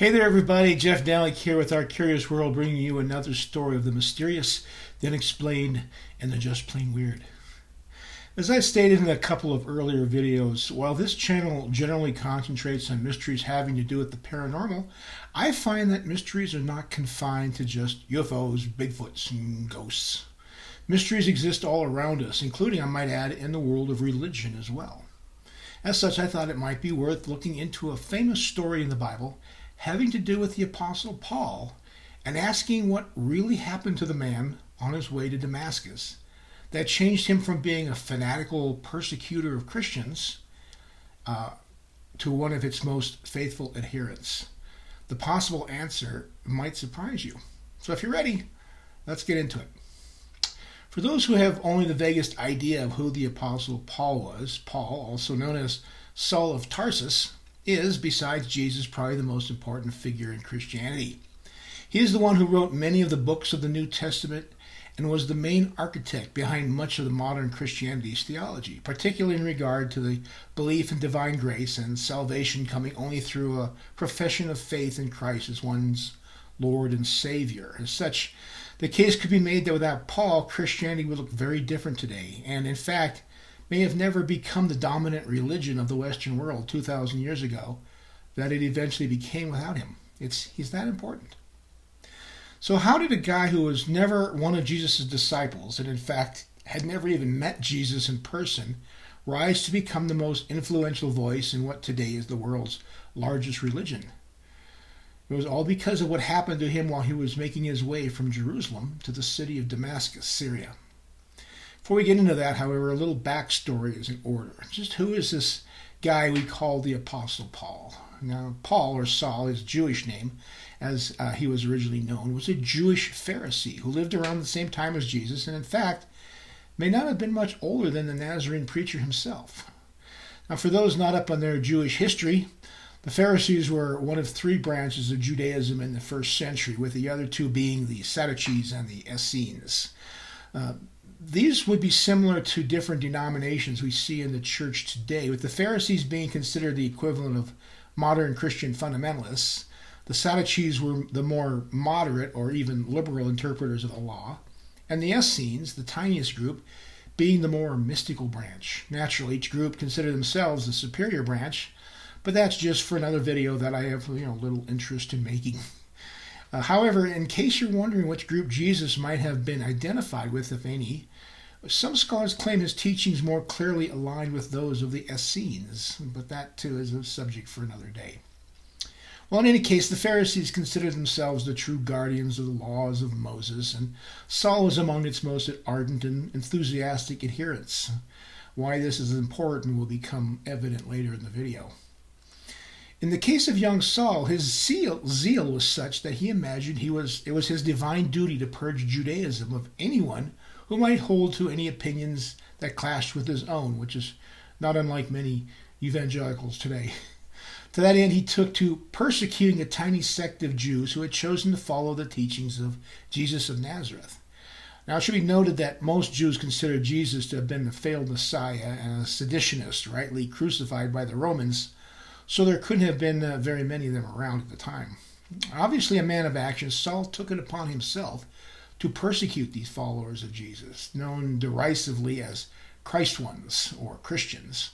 Hey there, everybody. Jeff Dalick here with Our Curious World, bringing you another story of the mysterious, the unexplained, and the just plain weird. As I stated in a couple of earlier videos, while this channel generally concentrates on mysteries having to do with the paranormal, I find that mysteries are not confined to just UFOs, Bigfoots, and ghosts. Mysteries exist all around us, including, I might add, in the world of religion as well. As such, I thought it might be worth looking into a famous story in the Bible having to do with the Apostle Paul and asking what really happened to the man on his way to Damascus that changed him from being a fanatical persecutor of Christians to one of its most faithful adherents. The possible answer might surprise you. So if you're ready, let's get into it. For those who have only the vaguest idea of who the Apostle Paul was, Paul, also known as Saul of Tarsus, is, besides Jesus, probably the most important figure in Christianity. He is the one who wrote many of the books of the New Testament and was the main architect behind much of the modern Christianity's theology, particularly in regard to the belief in divine grace and salvation coming only through a profession of faith in Christ as one's Lord and Savior. As such, the case could be made that without Paul, Christianity would look very different today, and in fact, may have never become the dominant religion of the Western world 2,000 years ago that it eventually became without him. He's that important. So how did a guy who was never one of Jesus' disciples, and in fact had never even met Jesus in person, rise to become the most influential voice in what today is the world's largest religion? It was all because of what happened to him while he was making his way from Jerusalem to the city of Damascus, Syria. Before we get into that, however, a little backstory is in order. Just who is this guy we call the Apostle Paul? Now, Paul, or Saul, his Jewish name, as he was originally known, was a Jewish Pharisee who lived around the same time as Jesus, and in fact, may not have been much older than the Nazarene preacher himself. Now, for those not up on their Jewish history, the Pharisees were one of three branches of Judaism in the first century, with the other two being the Sadducees and the Essenes. These would be similar to different denominations we see in the church today, with the Pharisees being considered the equivalent of modern Christian fundamentalists. The Sadducees were the more moderate or even liberal interpreters of the law, and the Essenes, the tiniest group, being the more mystical branch. Naturally, each group considered themselves the superior branch, but that's just for another video that I have little interest in making. However, in case you're wondering which group Jesus might have been identified with, if any, some scholars claim his teachings more clearly aligned with those of the Essenes, but that too is a subject for another day. Well, in any case, the Pharisees considered themselves the true guardians of the laws of Moses, and Saul was among its most ardent and enthusiastic adherents. Why this is important will become evident later in the video. In the case of young Saul, his zeal was such that he imagined it was his divine duty to purge Judaism of anyone who might hold to any opinions that clashed with his own, which is not unlike many evangelicals today. To that end, he took to persecuting a tiny sect of Jews who had chosen to follow the teachings of Jesus of Nazareth. Now, it should be noted that most Jews considered Jesus to have been a failed Messiah and a seditionist, rightly crucified by the Romans, so there couldn't have been very many of them around at the time. Obviously a man of action, Saul took it upon himself to persecute these followers of Jesus, known derisively as Christ ones or Christians,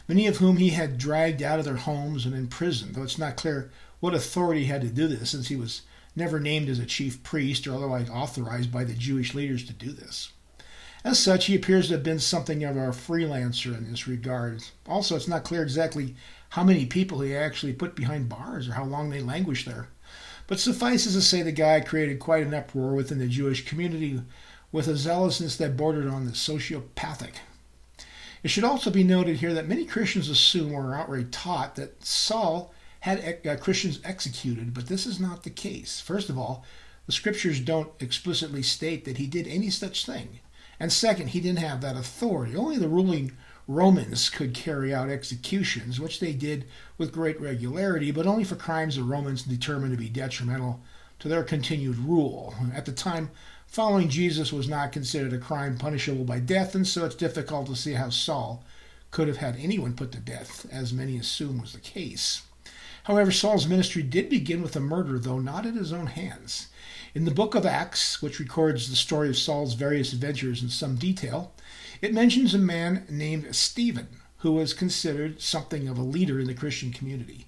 many of whom he had dragged out of their homes and imprisoned, though it's not clear what authority he had to do this, since he was never named as a chief priest or otherwise authorized by the Jewish leaders to do this. As such, he appears to have been something of a freelancer in this regard. Also, it's not clear exactly how many people he actually put behind bars or how long they languished there. But suffices to say the guy created quite an uproar within the Jewish community with a zealousness that bordered on the sociopathic. It should also be noted here that many Christians assume or are outright taught that Saul had Christians executed, but this is not the case. First of all, the scriptures don't explicitly state that he did any such thing. And second, he didn't have that authority. Only the ruling Romans could carry out executions, which they did with great regularity, but only for crimes the Romans determined to be detrimental to their continued rule. At the time, following Jesus was not considered a crime punishable by death, and so it's difficult to see how Saul could have had anyone put to death, as many assume was the case. However, Saul's ministry did begin with a murder, though not at his own hands. In the book of Acts, which records the story of Saul's various adventures in some detail, it mentions a man named Stephen, who was considered something of a leader in the Christian community.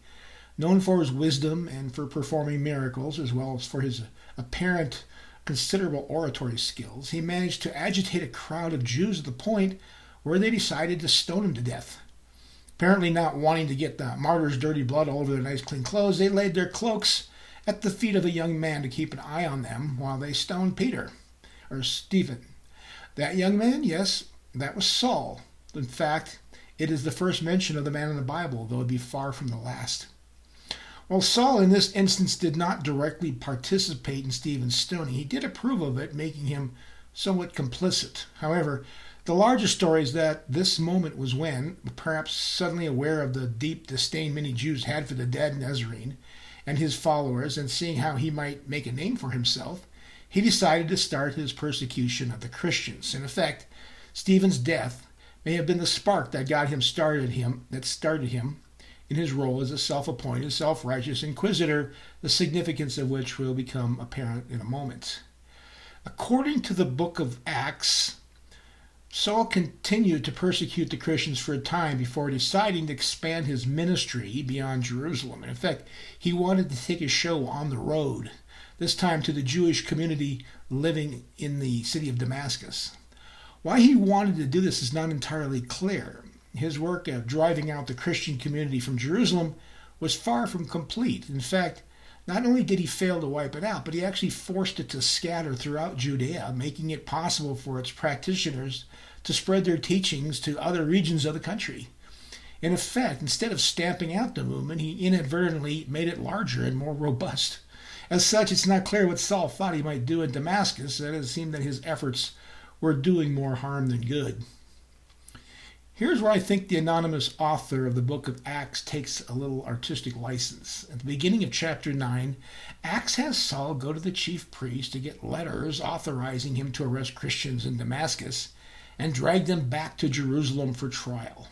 Known for his wisdom and for performing miracles, as well as for his apparent considerable oratory skills, he managed to agitate a crowd of Jews at the point where they decided to stone him to death. Apparently not wanting to get the martyr's dirty blood all over their nice clean clothes, they laid their cloaks at the feet of a young man to keep an eye on them while they stoned Stephen. That young man, yes, that was Saul. In fact, it is the first mention of the man in the Bible, though it be far from the last. While Saul in this instance did not directly participate in Stephen's stoning, he did approve of it, making him somewhat complicit. However, the larger story is that this moment was when, perhaps suddenly aware of the deep disdain many Jews had for the dead Nazarene and his followers, and seeing how he might make a name for himself, he decided to start his persecution of the Christians. In effect, Stephen's death may have been the spark that started him in his role as a self-appointed, self-righteous inquisitor, the significance of which will become apparent in a moment. According to the book of Acts, Saul continued to persecute the Christians for a time before deciding to expand his ministry beyond Jerusalem. In fact, he wanted to take his show on the road, this time to the Jewish community living in the city of Damascus. Why he wanted to do this is not entirely clear. His work of driving out the Christian community from Jerusalem was far from complete. In fact, not only did he fail to wipe it out, but he actually forced it to scatter throughout Judea, making it possible for its practitioners to spread their teachings to other regions of the country. In effect, instead of stamping out the movement, he inadvertently made it larger and more robust. As such, it's not clear what Saul thought he might do in Damascus, and it seemed that his efforts were doing more harm than good. Here's where I think the anonymous author of the book of Acts takes a little artistic license. At the beginning of chapter 9, Acts has Saul go to the chief priest to get letters authorizing him to arrest Christians in Damascus and drag them back to Jerusalem for trial.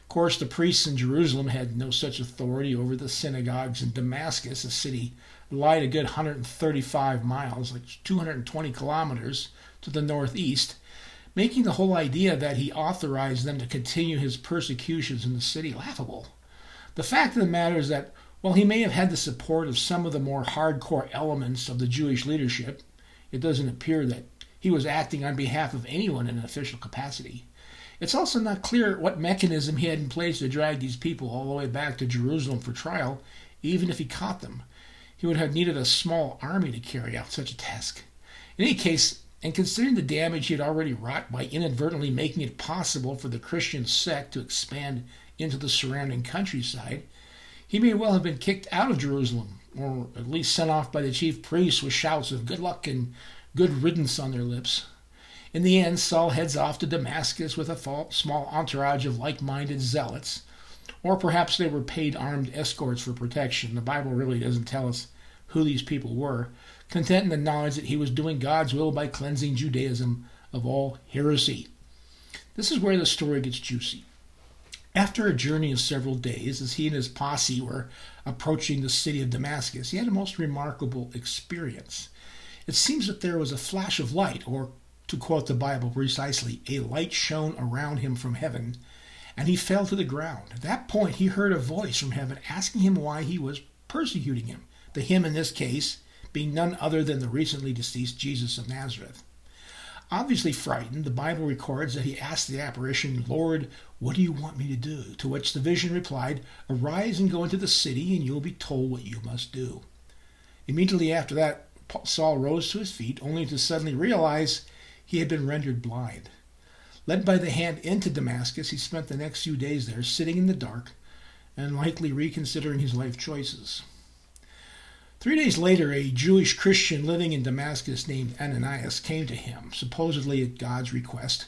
Of course, the priests in Jerusalem had no such authority over the synagogues in Damascus, a city that lied a good 135 miles, like 220 kilometers to the northeast, making the whole idea that he authorized them to continue his persecutions in the city laughable. The fact of the matter is that while he may have had the support of some of the more hardcore elements of the Jewish leadership, it doesn't appear that he was acting on behalf of anyone in an official capacity. It's also not clear what mechanism he had in place to drag these people all the way back to Jerusalem for trial, even if he caught them. He would have needed a small army to carry out such a task. In any case, and considering the damage he had already wrought by inadvertently making it possible for the Christian sect to expand into the surrounding countryside, he may well have been kicked out of Jerusalem, or at least sent off by the chief priests with shouts of good luck and good riddance on their lips. In the end, Saul heads off to Damascus with a small entourage of like-minded zealots, or perhaps they were paid armed escorts for protection. The Bible really doesn't tell us who these people were, content in the knowledge that he was doing God's will by cleansing Judaism of all heresy. This is where the story gets juicy. After a journey of several days, as he and his posse were approaching the city of Damascus, he had a most remarkable experience. It seems that there was a flash of light, or to quote the Bible precisely, a light shone around him from heaven, and he fell to the ground. At that point, he heard a voice from heaven asking him why he was persecuting him. The him in this case being none other than the recently deceased Jesus of Nazareth. Obviously frightened, the Bible records that he asked the apparition, "Lord, what do you want me to do?" To which the vision replied, "Arise and go into the city, and you will be told what you must do." Immediately after that, Saul rose to his feet, only to suddenly realize he had been rendered blind. Led by the hand into Damascus, he spent the next few days there, sitting in the dark and likely reconsidering his life choices. 3 days later, a Jewish Christian living in Damascus named Ananias came to him, supposedly at God's request,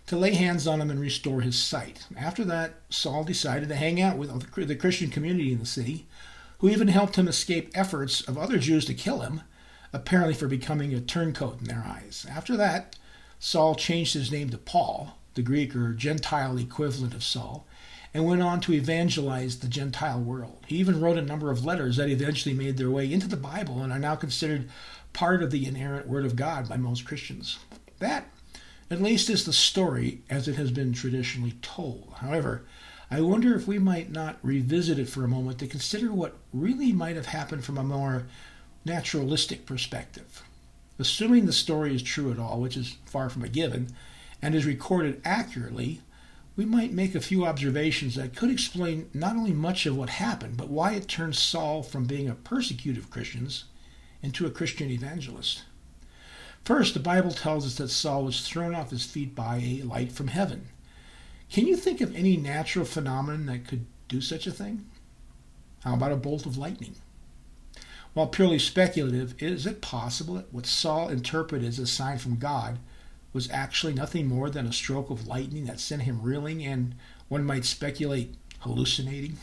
to lay hands on him and restore his sight. After that, Saul decided to hang out with the Christian community in the city, who even helped him escape efforts of other Jews to kill him, apparently for becoming a turncoat in their eyes. After that, Saul changed his name to Paul, the Greek or Gentile equivalent of Saul, and went on to evangelize the Gentile world. He even wrote a number of letters that eventually made their way into the Bible and are now considered part of the inerrant Word of God by most Christians. That, at least, is the story as it has been traditionally told. However, I wonder if we might not revisit it for a moment to consider what really might have happened from a more naturalistic perspective. Assuming the story is true at all, which is far from a given, and is recorded accurately, we might make a few observations that could explain not only much of what happened, but why it turned Saul from being a persecutor of Christians into a Christian evangelist. First, the Bible tells us that Saul was thrown off his feet by a light from heaven. Can you think of any natural phenomenon that could do such a thing? How about a bolt of lightning? While purely speculative, is it possible that what Saul interpreted as a sign from God was actually nothing more than a stroke of lightning that sent him reeling and, one might speculate, hallucinating?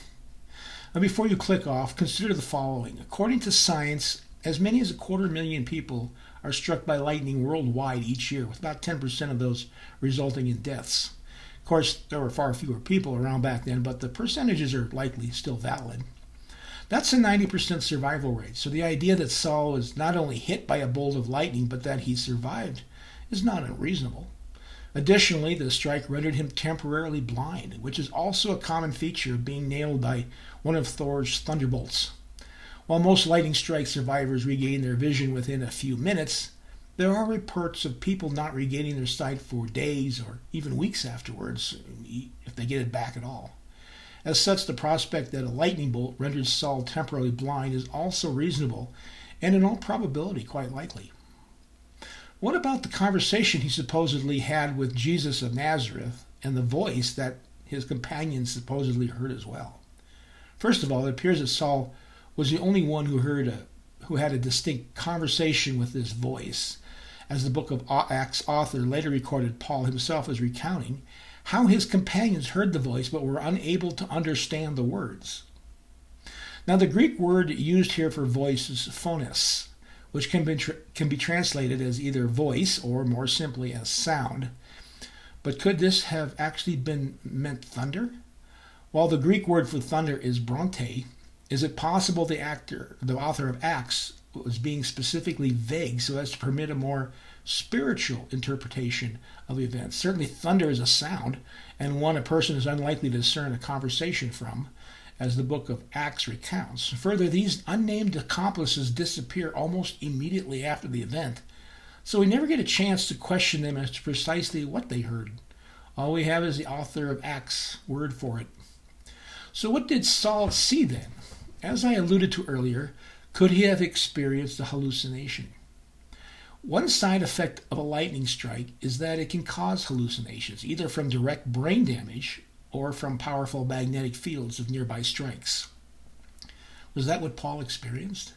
Now, before you click off, consider the following. According to science, as many as 250,000 people are struck by lightning worldwide each year, with about 10% of those resulting in deaths. Of course, there were far fewer people around back then, but the percentages are likely still valid. That's a 90% survival rate, so the idea that Saul was not only hit by a bolt of lightning, but that he survived is not unreasonable. Additionally, the strike rendered him temporarily blind, which is also a common feature of being nailed by one of Thor's thunderbolts. While most lightning strike survivors regain their vision within a few minutes, there are reports of people not regaining their sight for days or even weeks afterwards, if they get it back at all. As such, the prospect that a lightning bolt rendered Saul temporarily blind is also reasonable, and in all probability quite likely. What about the conversation he supposedly had with Jesus of Nazareth and the voice that his companions supposedly heard as well? First of all, it appears that Saul was the only one who had a distinct conversation with this voice. As the book of Acts author later recorded, Paul himself is recounting how his companions heard the voice but were unable to understand the words. Now, the Greek word used here for voice is phonos, which can be translated as either voice or, more simply, as sound. But could this have actually been meant thunder? While the Greek word for thunder is bronte, is it possible the author of Acts was being specifically vague so as to permit a more spiritual interpretation of events? Certainly thunder is a sound, and one a person is unlikely to discern a conversation from, as the book of Acts recounts. Further, these unnamed accomplices disappear almost immediately after the event, so we never get a chance to question them as to precisely what they heard. All we have is the author of Acts' word for it. So what did Saul see then? As I alluded to earlier, could he have experienced a hallucination? One side effect of a lightning strike is that it can cause hallucinations, either from direct brain damage or from powerful magnetic fields of nearby strikes. Was that what Paul experienced?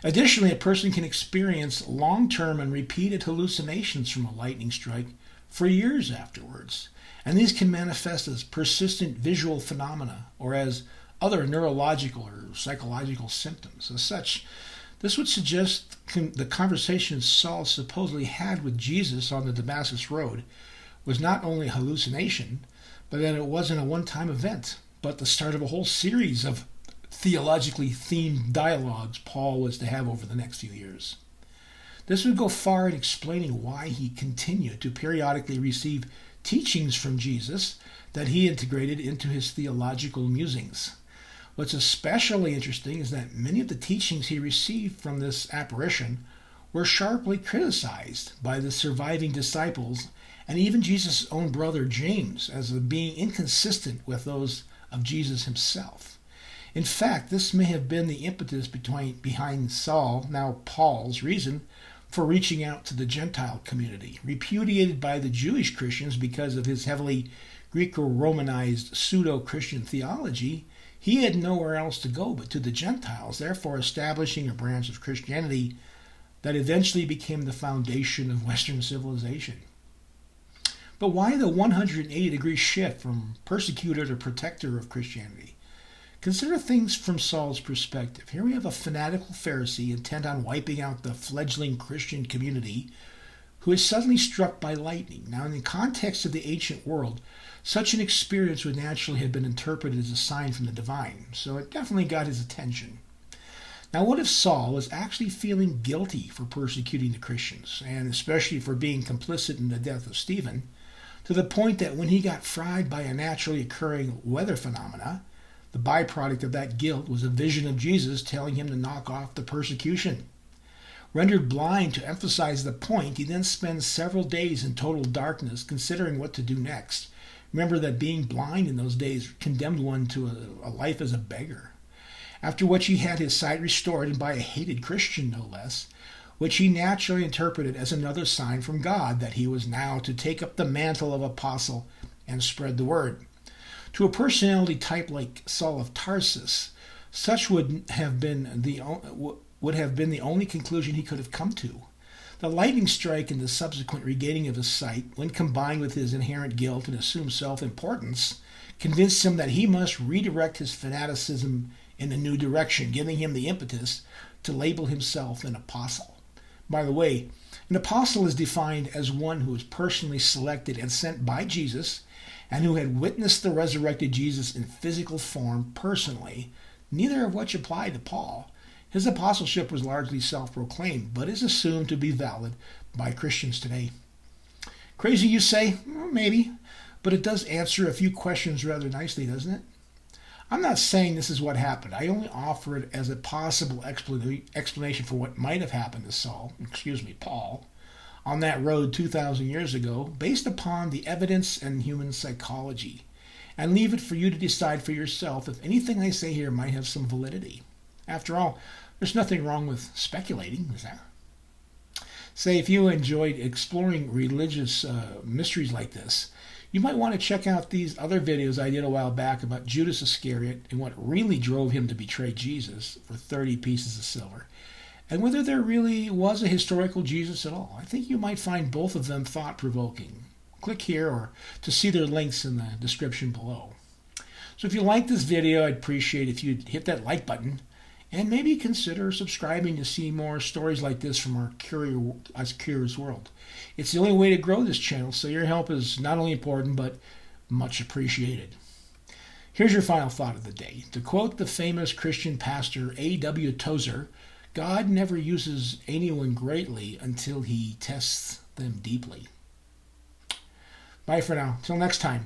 Additionally, a person can experience long-term and repeated hallucinations from a lightning strike for years afterwards, and these can manifest as persistent visual phenomena or as other neurological or psychological symptoms. As such, this would suggest the conversation Saul supposedly had with Jesus on the Damascus road was not only a hallucination, but that it wasn't a one-time event, but the start of a whole series of theologically themed dialogues Paul was to have over the next few years. This would go far in explaining why he continued to periodically receive teachings from Jesus that he integrated into his theological musings. What's especially interesting is that many of the teachings he received from this apparition were sharply criticized by the surviving disciples and even Jesus' own brother James as being inconsistent with those of Jesus himself. In fact, this may have been the impetus behind Saul, now Paul's, reason for reaching out to the Gentile community. Repudiated by the Jewish Christians because of his heavily Greco-Romanized pseudo-Christian theology, he had nowhere else to go but to the Gentiles, therefore establishing a branch of Christianity that eventually became the foundation of Western civilization. But why the 180-degree shift from persecutor to protector of Christianity? Consider things from Saul's perspective. Here we have a fanatical Pharisee intent on wiping out the fledgling Christian community who is suddenly struck by lightning. Now, in the context of the ancient world, Such an experience would naturally have been interpreted as a sign from the divine, so it definitely got his attention. Now, what if Saul was actually feeling guilty for persecuting the Christians, and especially for being complicit in the death of Stephen, to the point that when he got fried by a naturally occurring weather phenomena, the byproduct of that guilt was a vision of Jesus telling him to knock off the persecution? Rendered blind to emphasize the point, he then spends several days in total darkness considering what to do next. Remember that being blind in those days condemned one to a life as a beggar. After which he had his sight restored, and by a hated Christian no less, which he naturally interpreted as another sign from God that he was now to take up the mantle of apostle and spread the word. To a personality type like Saul of Tarsus, such would have been the only conclusion he could have come to. The lightning strike and the subsequent regaining of his sight, when combined with his inherent guilt and assumed self-importance, convinced him that he must redirect his fanaticism in a new direction, giving him the impetus to label himself an apostle. By the way, an apostle is defined as one who is personally selected and sent by Jesus and who had witnessed the resurrected Jesus in physical form personally, neither of which applied to Paul. His apostleship was largely self-proclaimed, but is assumed to be valid by Christians today. Crazy, you say? Well, maybe, but it does answer a few questions rather nicely, doesn't it? I'm not saying this is what happened. I only offer it as a possible explanation for what might have happened to Paul, on that road 2,000 years ago, based upon the evidence and human psychology, and leave it for you to decide for yourself if anything I say here might have some validity. After all, there's nothing wrong with speculating, is there? Say, if you enjoyed exploring religious mysteries like this, you might want to check out these other videos I did a while back about Judas Iscariot and what really drove him to betray Jesus for 30 pieces of silver, and whether there really was a historical Jesus at all. I think you might find both of them thought-provoking. Click here or to see their links in the description below. So if you like this video, I'd appreciate if you'd hit that like button and maybe consider subscribing to see more stories like this from our curious world. It's the only way to grow this channel, so your help is not only important, but much appreciated. Here's your final thought of the day. To quote the famous Christian pastor A.W. Tozer, God never uses anyone greatly until he tests them deeply. Bye for now. Till next time.